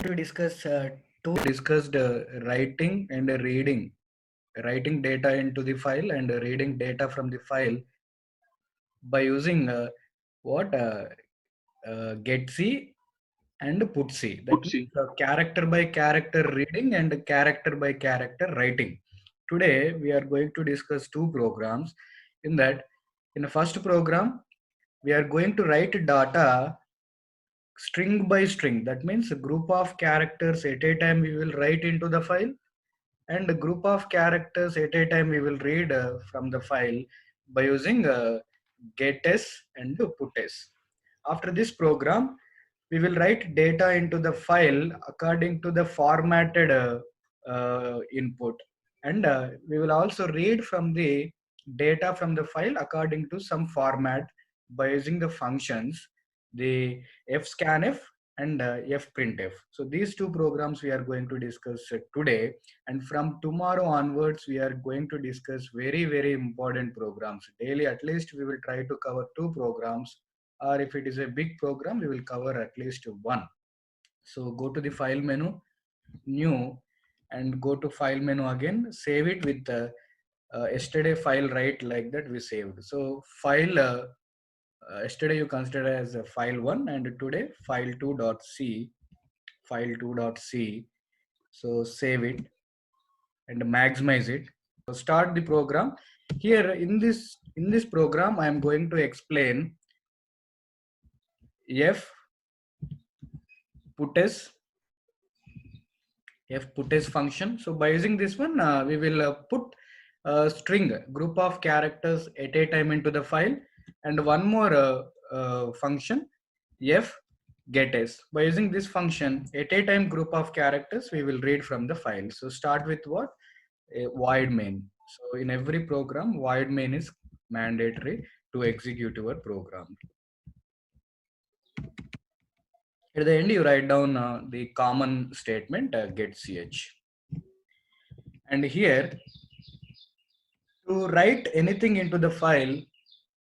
we discuss discussed writing and reading, writing data into the file and reading data from the file by using what getC and putC. That means Oopsie. character by character reading and character by character writing. Today we are going to discuss two programs. In that, in the first program, we are going to write data string by string. That means a group of characters at a time we will write into the file, and a group of characters at a time we will read from the file by using getS and putS. After this program, we will write data into the file according to the formatted input, and we will also read from the data from the file according to some format by using the functions, the fscanf and fprintf. So these two programs we are going to discuss today, and from tomorrow onwards we are going to discuss very important programs daily. At least we will try to cover two programs, or if it is a big program we will cover at least one. So go to the file menu, new, and go to file menu again, save it with yesterday file, right? Like that we saved. So file yesterday you consider as file 1, and today file 2.c, file 2.c. So save it and maximize it. So start the program. Here in this program I am going to explain f putS function. So by using this one, we will put a string, group of characters at a time into the file, and one more function, f getS. By using this function, at a time group of characters we will read from the file. So start with what? A void main. So in every program, void main is mandatory to execute your program. At the end, you write down the common statement getch. And here, to write anything into the file,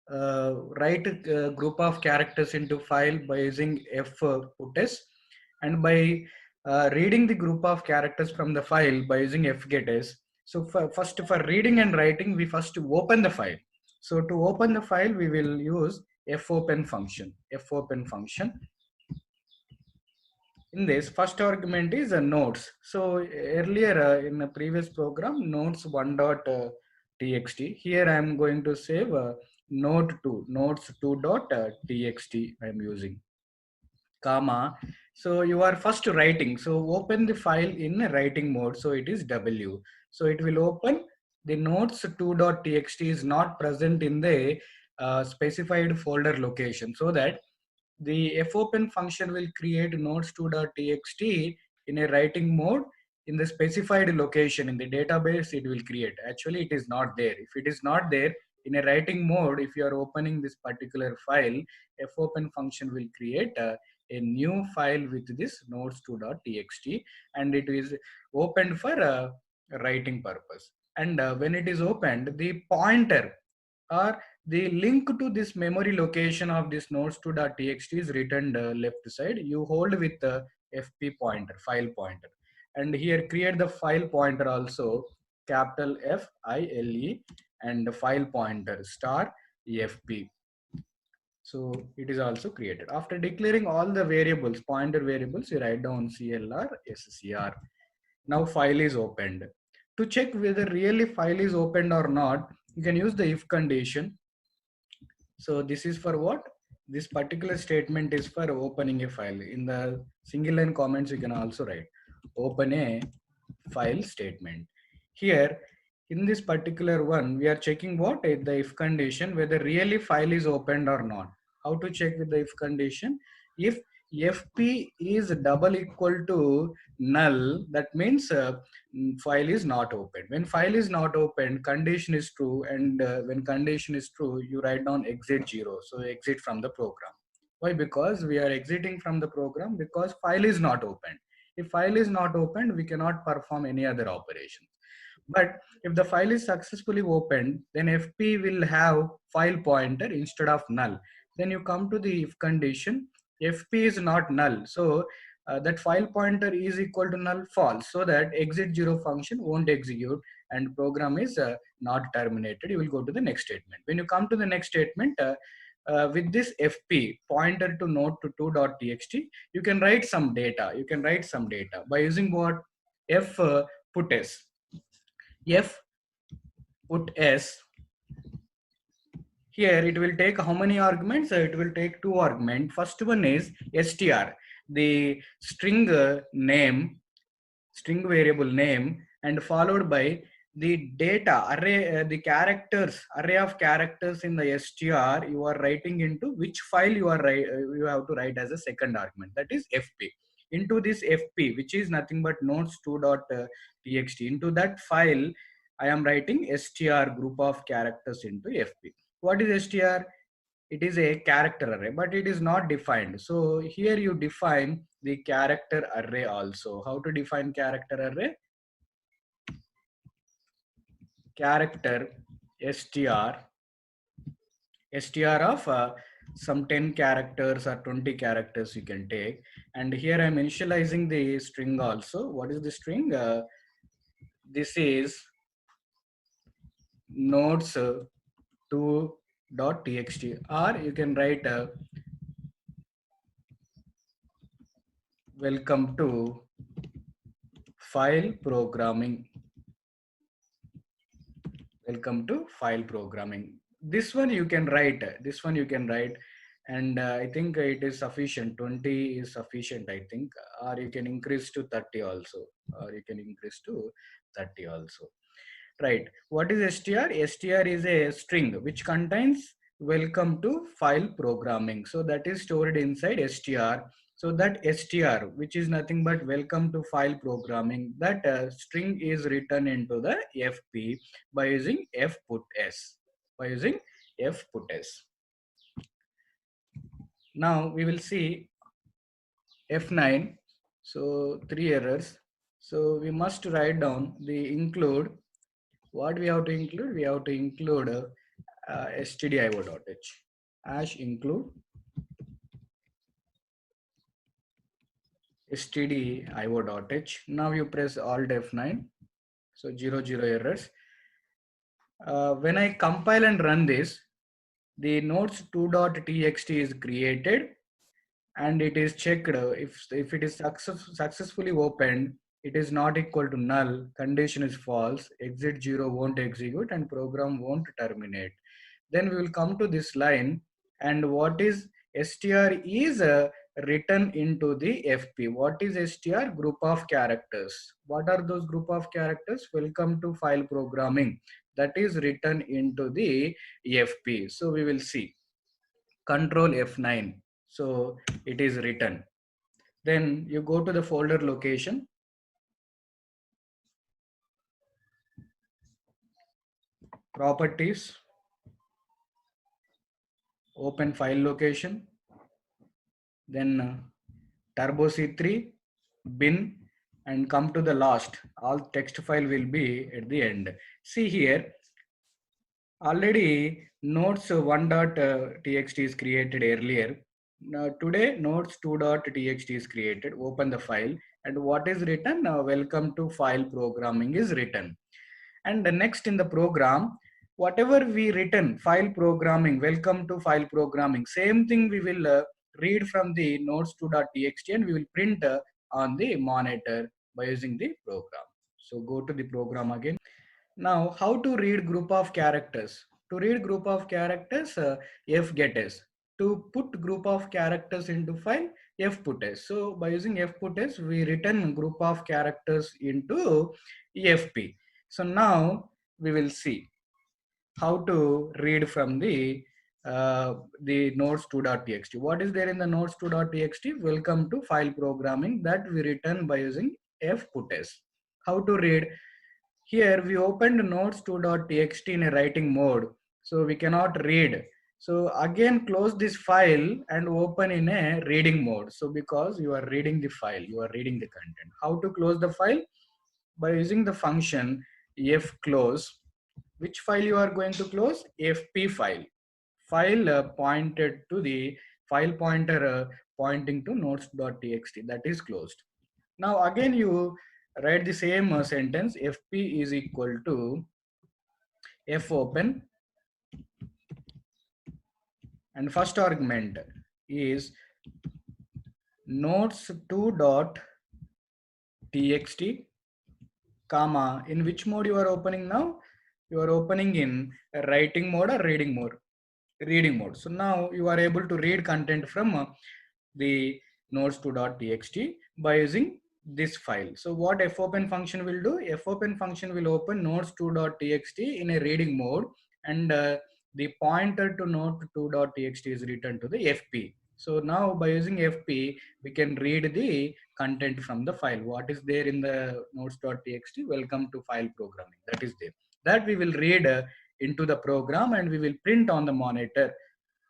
write a group of characters into file by using f putS, and by reading the group of characters from the file by using f getS. So first, for reading and writing, we first open the file. So to open the file, we will use fopen function. Fopen function. In this, first argument is nodes. So earlier in the previous program, nodes 1.txt. Here I am going to save node 2, nodes 2.txt I am using, comma. So you are first writing. So open the file in writing mode. So it is W. So it will open the nodes 2.txt is not present in the specified folder location, so that the fopen function will create nodes2.txt in a writing mode in the specified location in the database. It will create. Actually, it is not there. If it is not there in a writing mode, if you are opening this particular file, fopen function will create a new file with this nodes2.txt, and it is opened for writing purpose. And when it is opened, the pointer or the link to this memory location of this nodes2.txt is written left side. You hold with the fp pointer, file pointer, and here create the file pointer also, capital FILE, and the file pointer star fp. So it is also created. After declaring all the variables, pointer variables, you write down CLR SCR. Now file is opened. To check whether really file is opened or not, you can use the if condition. So this is for what? This particular statement is for opening a file. In the single line comments, you can also write open a file statement. Here, in this particular one, we are checking what? The if condition, whether really file is opened or not. How to check with the if condition? If fp is double equal to null, that means file is not opened. When file is not opened, condition is true, and when condition is true, you write down exit 0. So exit from the program. Why? Because we are exiting from the program because file is not opened. If file is not opened, we cannot perform any other operations. But if the file is successfully opened, then fp will have file pointer instead of null. Then you come to the if condition, fp is not null. So that file pointer is equal to null false, so that exit 0 function won't execute and program is not terminated. You will go to the next statement. When you come to the next statement, with this fp pointer to node to 2.txt, you can write some data. You can write some data by using what? F put s. F put s. Here it will take how many arguments? It will take 2 arguments. First one is str, the string name, string variable name, and followed by the data array, the characters, array of characters in the str you are writing into which file you are you have to write as a second argument, that is fp. Into this fp, which is nothing but nodes2.txt, into that file I am writing str group of characters into fp. What is str? It is a character array, but it is not defined. So here you define the character array also. How to define character array? Character str of some 10 characters or 20 characters you can take. And here I'm initializing the string also. What is the string? This is nodes 2.txt, or you can write welcome to file programming. Welcome to file programming. This one you can write. This one you can write, and I think it is sufficient. 20 is sufficient, I think, or you can increase to 30 also, or you can increase to 30 also. Right. What is str? Str is a string which contains welcome to file programming. So that is stored inside str. So that str, which is nothing but welcome to file programming, that string is written into the fp by using f put s. By using f put s. Now we will see F9. So 3 errors. So we must write down the include. What we have to include? We have to include stdio.h. Hash include stdio.h. Now you press Alt F9. So 0 errors. When I compile and run this, the nodes2.txt is created and it is checked. If it is successfully opened, it is not equal to null, condition is false, exit 0 won't execute and program won't terminate. Then we will come to this line, and what is str is written into the fp. What is str? Group of characters. What are those group of characters? Welcome to file programming, that is written into the fp. So we will see control F9. So it is written. Then you go to the folder location. Properties. Open file location. Then Turbo C3, bin, and come to the last. All text file will be at the end. See here, already nodes1.txt is created earlier. Now today nodes2.txt is created. Open the file, and what is written? Welcome to file programming is written. And the next in the program, whatever we written, file programming, welcome to file programming, same thing we will read from the nodes2.txt and we will print on the monitor by using the program. So go to the program again. Now, how to read group of characters? To read group of characters, fgetS. To put group of characters into file, fputs. So by using fputs, we return group of characters into fp. So now we will see how to read from the nodes2.txt. What is there in the nodes2.txt? Welcome to file programming, that we return by using fputs. How to read? Here we opened nodes2.txt in a writing mode, so we cannot read. So again close this file and open in a reading mode. So because you are reading the file, you are reading the content. How to close the file? By using the function fclose. Which file you are going to close? fp file. File pointed to the file pointer pointing to notes.txt, that is closed. Now again you write the same sentence, fp is equal to fopen, and first argument is notes2.txt, comma, in which mode you are opening now? You are opening in writing mode or reading mode? Reading mode. So now you are able to read content from the notes2.txt by using this file. So what fopen function will do? Fopen function will open notes2.txt in a reading mode, and the pointer to note2.txt is written to the fp. So now by using fp, we can read the content from the file. What is there in the notes.txt? Welcome to file programming. That is there. That we will read into the program and we will print on the monitor.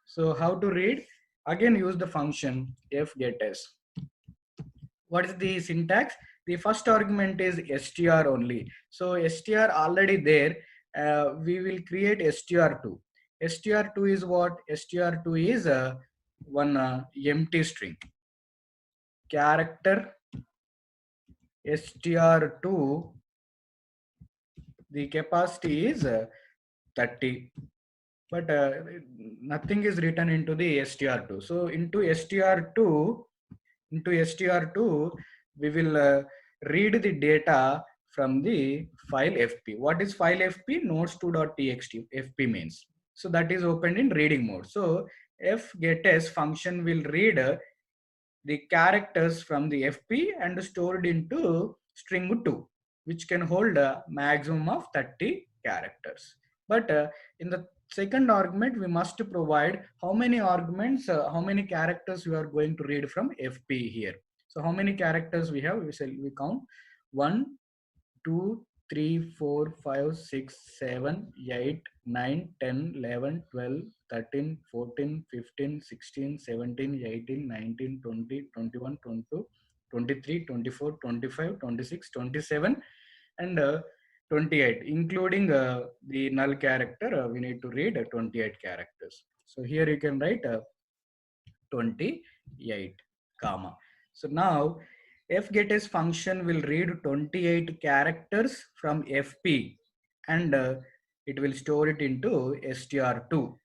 So how to read? Again use the function fgetS. What is the syntax? The first argument is str only. So str already there. We will create str2. str2 is what? str2 is one empty string. Character str2, the capacity is 30. But nothing is written into the str2. So into str2, we will read the data from the file fp. What is file fp? notes2.txt fp means. So that is opened in reading mode. So fgetS function will read the characters from the fp and stored into string 2, which can hold a maximum of 30 characters. But in the second argument, we must provide how many arguments, how many characters we are going to read from fp here. So how many characters we have? We count 1, 2, 3, 4, 5, 6, 7, 8, 9, 10, 11, 12, 13, 14, 15, 16, 17, 18, 19, 20, 21, 22, 23, 24, 25, 26, 27, and 28, including the null character. We need to read 28 characters. So here you can write 28, comma. So now fgetS function will read 28 characters from fp, and it will store it into str2.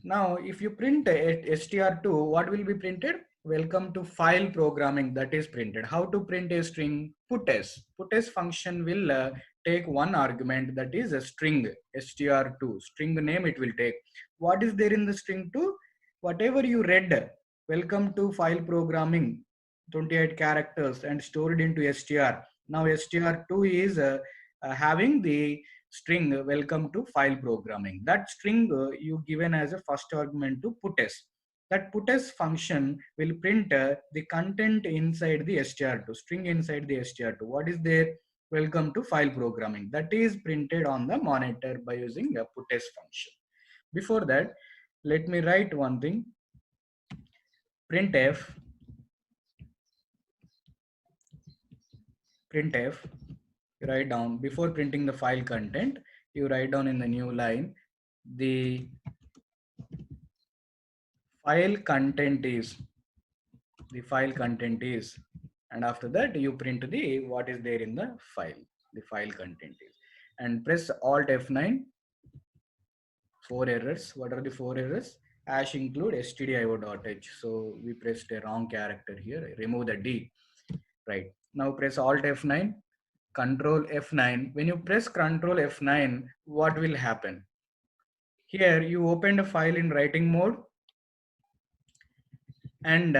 Now if you print str2, what will be printed? Welcome to file programming, that is printed. How to print a string? PutS function will take one argument, that is a string str2. String name it will take. What is there in the string 2? Whatever you read, welcome to file programming, 28 characters, and stored into str. Now str2 is having the string welcome to file programming. That string you given as a first argument to putS. That putS function will print the content inside the str2, string inside the str2. What is there? Welcome to file programming. That is printed on the monitor by using a putS function. Before that, let me write one thing. Printf, you write down, before printing the file content, you write down in the new line, the file content is, and after that you print the what is there in the file, the file content is, and press alt F9. 4 errors. What are the 4 errors? Hash include stdio.h. So we pressed a wrong character here. Remove the D. Right. Now press alt F9. Control F9. When you press Control F9, what will happen? Here you opened a file in writing mode, and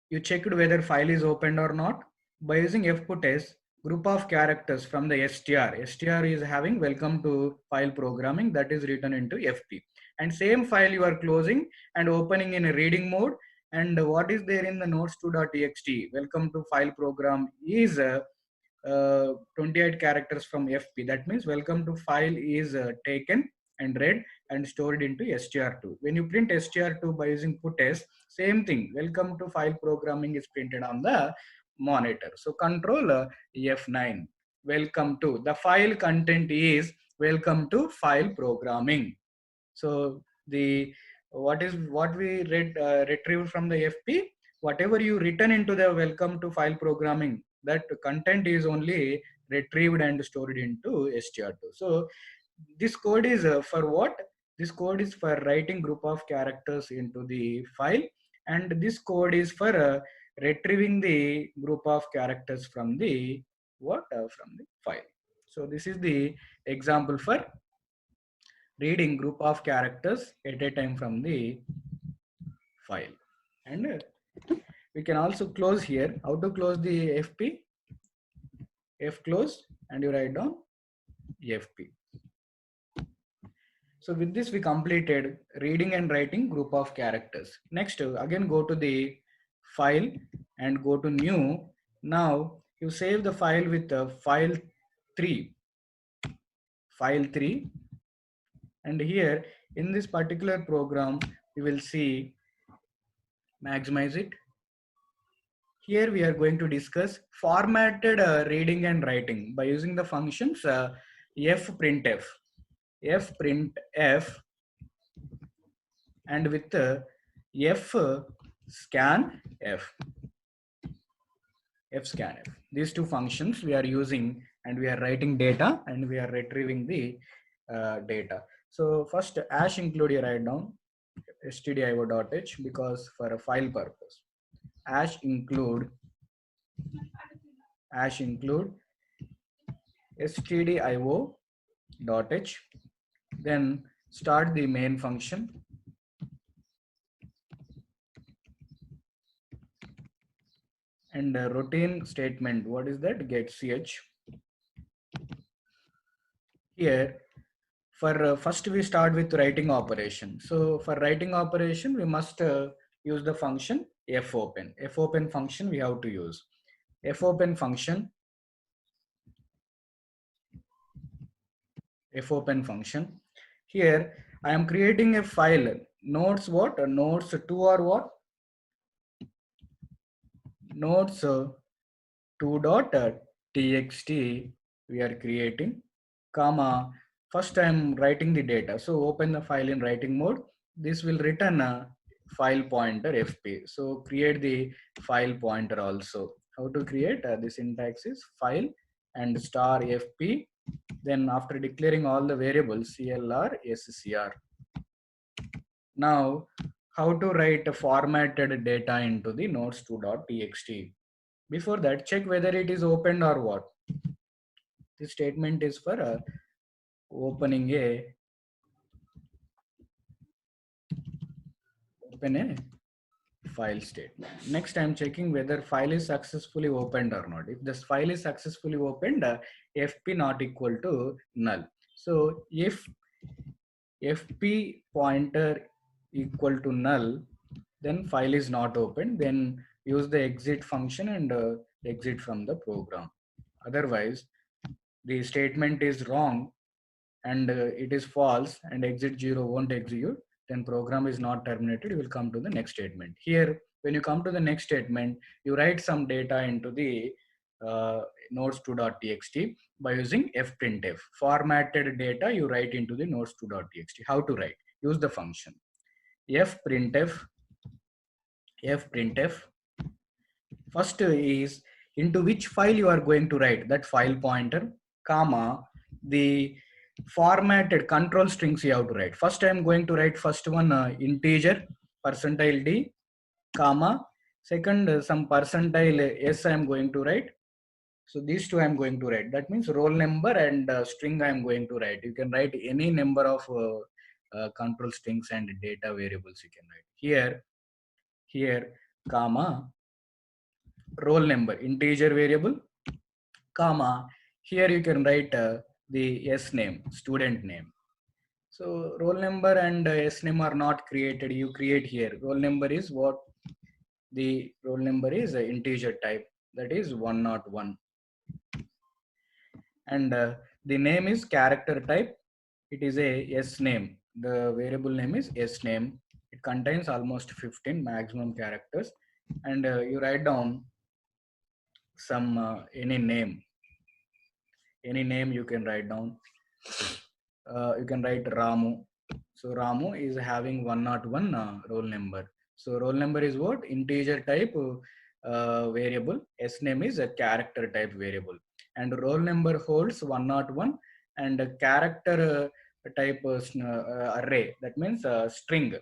you checked whether file is opened or not. By using fputS, group of characters from the str. str is having welcome to file programming, that is written into fp. And same file you are closing and opening in a reading mode. And what is there in the notes2.txt? Welcome to file program is 28 characters from fp. That means welcome to file is taken and read and stored into str2. When you print str2 by using putS, same thing, welcome to file programming is printed on the monitor. So control F9, welcome to, the file content is welcome to file programming. So the what we retrieved from the FP. Whatever you written into the welcome to file programming, that content is only retrieved and stored into str2. So this code is for what? This code is for writing group of characters into the file, and this code is for retrieving the group of characters from the from the file. So this is the example for reading group of characters at a time from the file. And we can also close here. How to close the FP? F close, and you write down FP. So with this, we completed reading and writing group of characters. Next, again go to the file and go to new. Now you save the file with file 3. File 3. And here in this particular program, you will see, maximize it. Here we are going to discuss formatted reading and writing by using the functions fprintf, fprintf, and with fscanf, fscanf. These two functions we are using, and we are writing data and we are retrieving the data. So first hash include, you write down stdio.h, because for a file purpose. Hash include stdio.h, then start the main function, and routine statement, what is that? Get ch. Here for first we start with writing operation. So for writing operation we must use the function fopen. Fopen function we have to use. Fopen function, fopen function. Here I am creating a file, nodes what? Nodes 2 or what? Nodes 2.txt we are creating, comma, first I am writing the data. So open the file in writing mode. This will return a file pointer fp. So create the file pointer also. How to create? The syntax is file and star fp. Then after declaring all the variables clr scr. Now how to write a formatted data into the nodes2.txt. Before that, check whether it is opened or what. This statement is for opening open a file statement. Next, I am checking whether file is successfully opened or not. If this file is successfully opened, fp not equal to null. So if fp pointer equal to null, then file is not opened. Then use the exit function and exit from the program. Otherwise, the statement is wrong and it is false and exit 0 won't execute, then program is not terminated. You will come to the next statement. Here, when you come to the next statement, you write some data into the nodes2.txt by using fprintf. Formatted data you write into the nodes2.txt. How to write? Use the function fprintf. First is into which file you are going to write, that file pointer, comma, the formatted control strings you have to write. First I am going to write first one integer %d, comma, second some %s I am going to write. So these two I am going to write. That means roll number and string I am going to write. You can write any number of control strings and data variables you can write. Here, comma, roll number, integer variable, comma, here you can write the S name, student name. So roll number and S name are not created. You create here. Roll number is what? The roll number is an integer type, that is 101. And the name is character type. It is a S name. The variable name is S name. It contains almost 15 maximum characters. And you write down some any name you can write down. You can write Ramu. So Ramu is having 101 roll number. So roll number is what? Integer type variable. S name is a character type variable. And roll number holds 101 and a character type array. That means string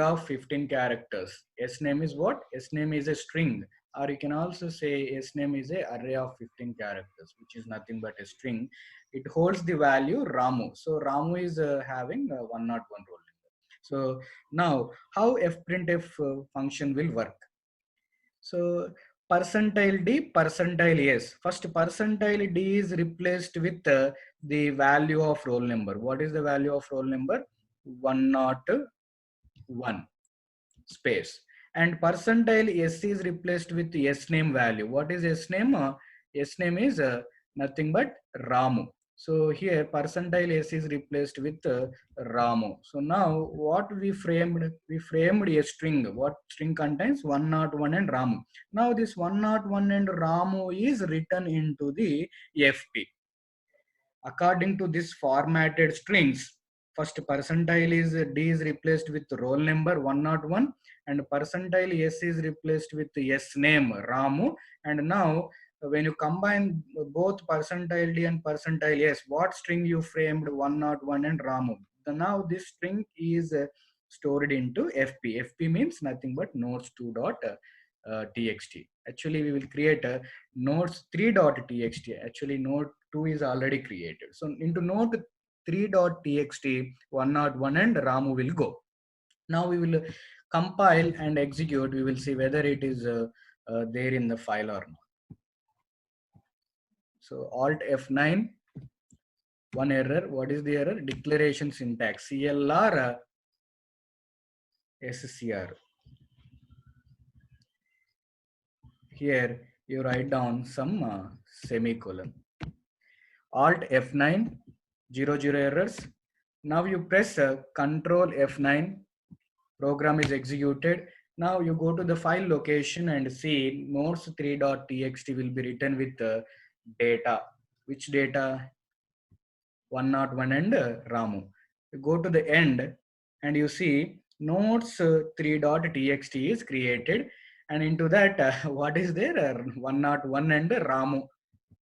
of 15 characters. S name is what? S name is a string. Or you can also say S name is a array of 15 characters, which is nothing but a string. It holds the value Ramu. So Ramu is having 101 roll number. So now how fprintf function will work? So percentile D, percentile S. First percentile D is replaced with the value of roll number. What is the value of roll number? 101 space. And percentile S is replaced with S name value. What is S name? S name is nothing but Ramu. So here percentile S is replaced with Ramu. So now what we framed a string. What string contains 101 and Ramu. Now this 101 and Ramu is written into the FP. According to this formatted strings, first percentile is D is replaced with roll number 101 and percentile S is replaced with S name Ramu. And now when you combine both percentile D and percentile S, what string you framed 101 and Ramu? Now this string is stored into FP. FP means nothing but nodes2.txt. Actually, we will create a nodes3.txt. Actually, node2 is already created. So into node3.txt, 101 and Ramu will go. Now we will compile and execute. We will see whether it is there in the file or not. So Alt F9, one error. What is the error? Declaration syntax. CLR SCR. Here you write down some semicolon. Alt F9, 00 errors. Now you press Control F9, program is executed. Now you go to the file location and see nodes3.txt will be written with data. Which data? 101 and Ramu. You go to the end and you see nodes3.txt is created, and into that what is there? 101 and Ramu.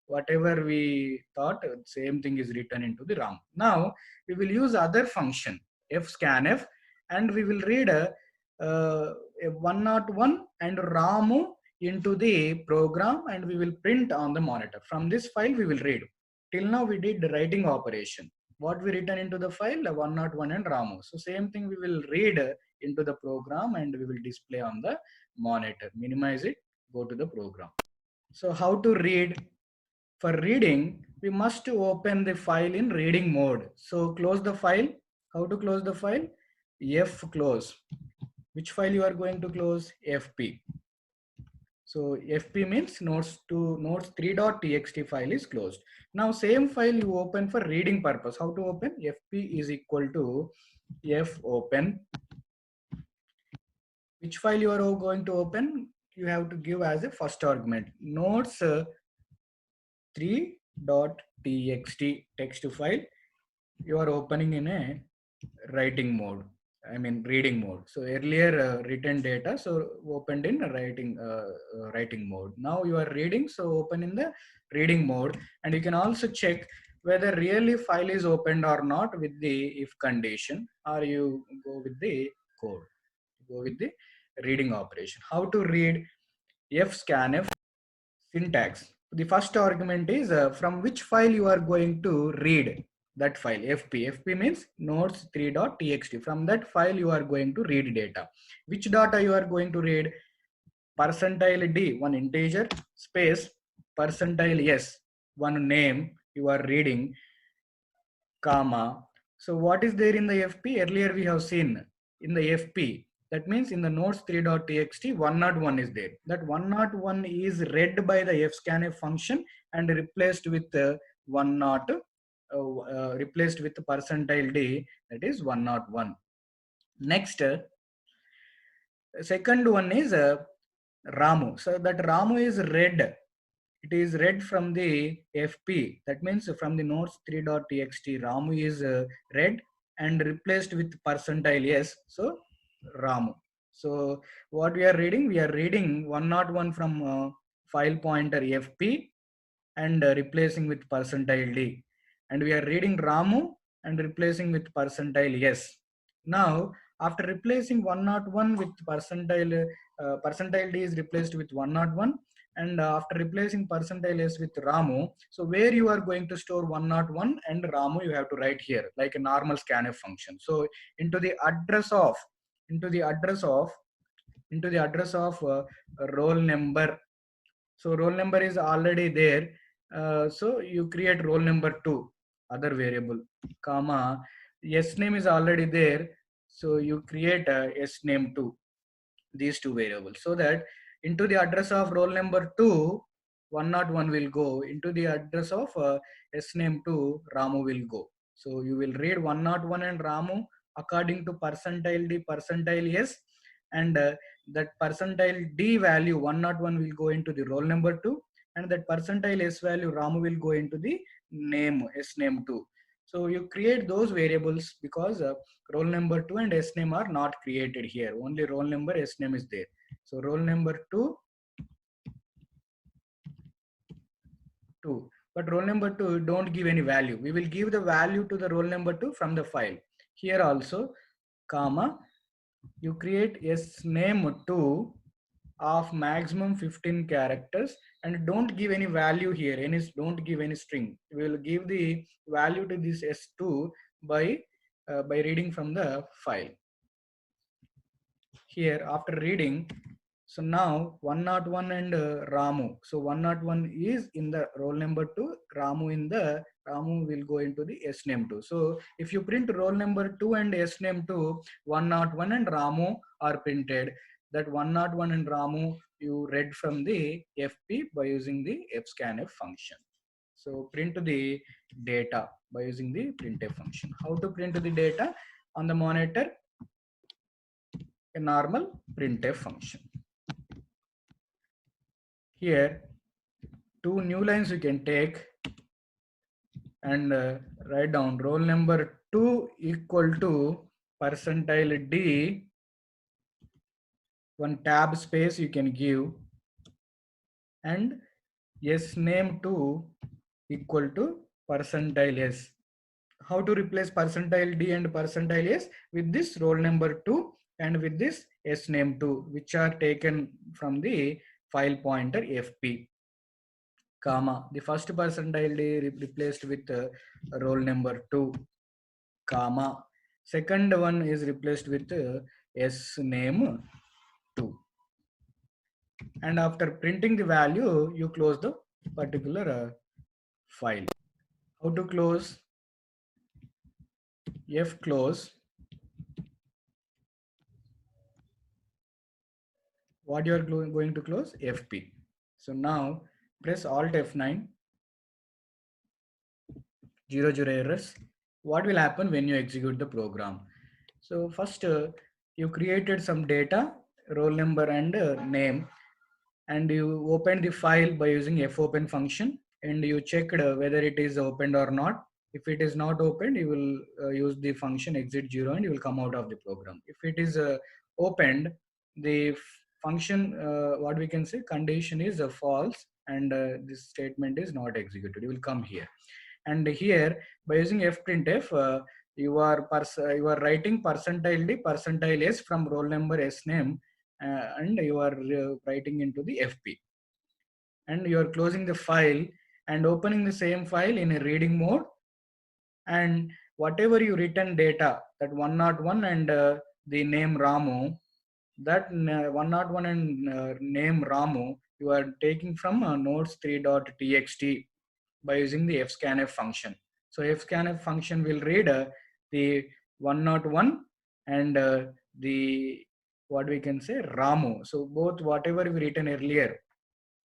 Whatever we thought, same thing is written into the RAM. Now we will use other function fscanf, and we will read a 101 and Ramu into the program, and we will print on the monitor. From this file we will read. Till now we did the writing operation. What we written into the file, 101 and Ramu. So same thing we will read into the program and we will display on the monitor. Minimize it, go to the program. So how to read? For reading, we must open the file in reading mode. So close the file. How to close the file? F close. Which file you are going to close? FP. So FP means nodes3.txt file is closed. Now same file you open for reading purpose. How to open? FP is equal to F open. Which file you are going to open? You have to give as a first argument. Nodes 3.txt text file you are opening in a writing mode, I mean reading mode. So earlier written data, so opened in writing mode. Now you are reading, so open in the reading mode. And you can also check whether really file is opened or not with the if condition, or you go with the code, go with the reading operation. How to read? Fscanf syntax. The first argument is from which file you are going to read that file. FP means nodes3.txt. From that file you are going to read data. Which data you are going to read? Percentile D, one integer, space, percentile S, one name you are reading, comma. So what is there in the FP? Earlier we have seen in the FP. That means in the nodes3.txt, 101 is there. That 101 is read by the fscanf function and replaced with 10, replaced with percentile D, that is 101. Next, second one is Ramu. So that Ramu is read. It is read from the FP. That means from the nodes3.txt, Ramu is read and replaced with percentile s. So Ramu. So what we are reading? We are reading 101 from file pointer fp and replacing with percentile d. And we are reading Ramu and replacing with percentile s. Now, after replacing 101 with percentile d is replaced with 101, and after replacing percentile s with Ramu, so where you are going to store 101 and Ramu, you have to write here like a normal scanf function. So into the address of into the address of roll number. So roll number is already there. So you create roll number 2, other variable, comma, s name is already there. So you create s name 2, these two variables, so that into the address of roll number 2, 101 will go. Into the address of s name 2, Ramu will go. So you will read 101 and Ramu according to percentile d, percentile s, and that percentile d value 101 will go into the roll number 2, and that percentile s value Ramu will go into the name s name 2. So you create those variables because roll number 2 and s name are not created here. Only roll number, s name is there. So roll number 2, but roll number 2 don't give any value. We will give the value to the roll number 2 from the file. Here also, comma, you create s name 2 of maximum 15 characters, and don't give any value here. Don't give any string. We will give the value to this s2 by reading from the file. Here after reading, so now 101 and Ramu. So 101 is in the roll number 2, Ramu will go into the s name 2. So if you print roll number 2 and s name 2, 101 and Ramu are printed. That 101 and Ramu you read from the fp by using the fscanf function. So print the data by using the printf function. How to print the data on the monitor? A normal printf function. Here, two new lines you can take and write down roll number 2 equal to percentile d. One tab space you can give, and s name 2 equal to percentile s. How to replace percentile d and percentile s? With this roll number 2 and with this s name 2, which are taken from the file pointer fp, comma, the first percentile d replaced with roll number 2, comma, second one is replaced with s name 2. And after printing the value, you close the particular file. How to close? F close. What you are going to close? fp. So now press alt F9. 0 errors. What will happen when you execute the program? So first you created some data, roll number and name, and you opened the file by using fopen function, and you checked whether it is opened or not. If it is not opened, you will use the function exit 0 and you will come out of the program. If it is opened, the function, what we can say, condition is false, and this statement is not executed. You will come here. And here by using fprintf, you are writing percentile d, percentile s from roll number s name, and you are writing into the fp, and you are closing the file and opening the same file in a reading mode, and whatever you written data, that 101 and the name Ramu, that 101 and name Ramu, you are taking from nodes3.txt by using the fscanf function. So fscanf function will read the 101 and the, what we can say, Ramu. So both whatever we written earlier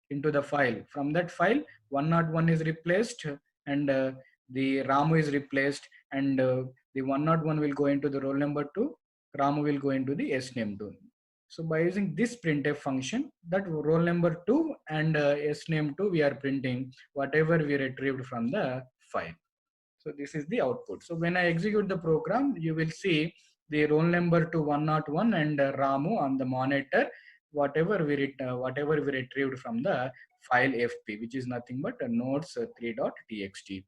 into the file, from that file 101 is replaced, and the Ramu is replaced, and the 101 will go into the roll number 2, Ramu will go into the s name 2. So by using this printf function, that roll number 2 and s name 2, we are printing whatever we retrieved from the file. So this is the output. So when I execute the program, you will see the roll number to 101 and Ramu on the monitor, whatever we retrieved from the file FP, which is nothing but nodes3.txt.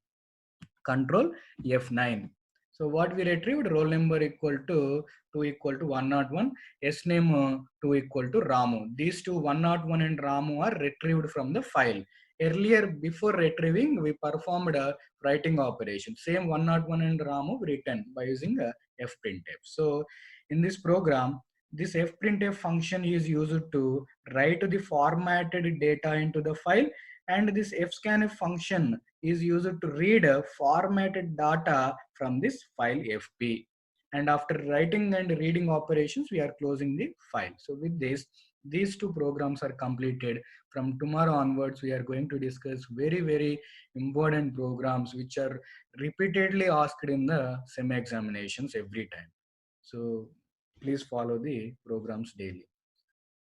Control F9. So what we retrieved, roll number equal to 2 equal to 101, S name 2 equal to Ramu. These two 101 and Ramu are retrieved from the file. Earlier, before retrieving, we performed a writing operation. Same 101 and Ramu written by using fprintf. So in this program, this fprintf function is used to write the formatted data into the file, and this fscanf function is used to read formatted data from this file FP. And after writing and reading operations, we are closing the file. So with this, these two programs are completed. From tomorrow onwards, we are going to discuss very important programs which are repeatedly asked in the semi examinations every time. So please follow the programs daily.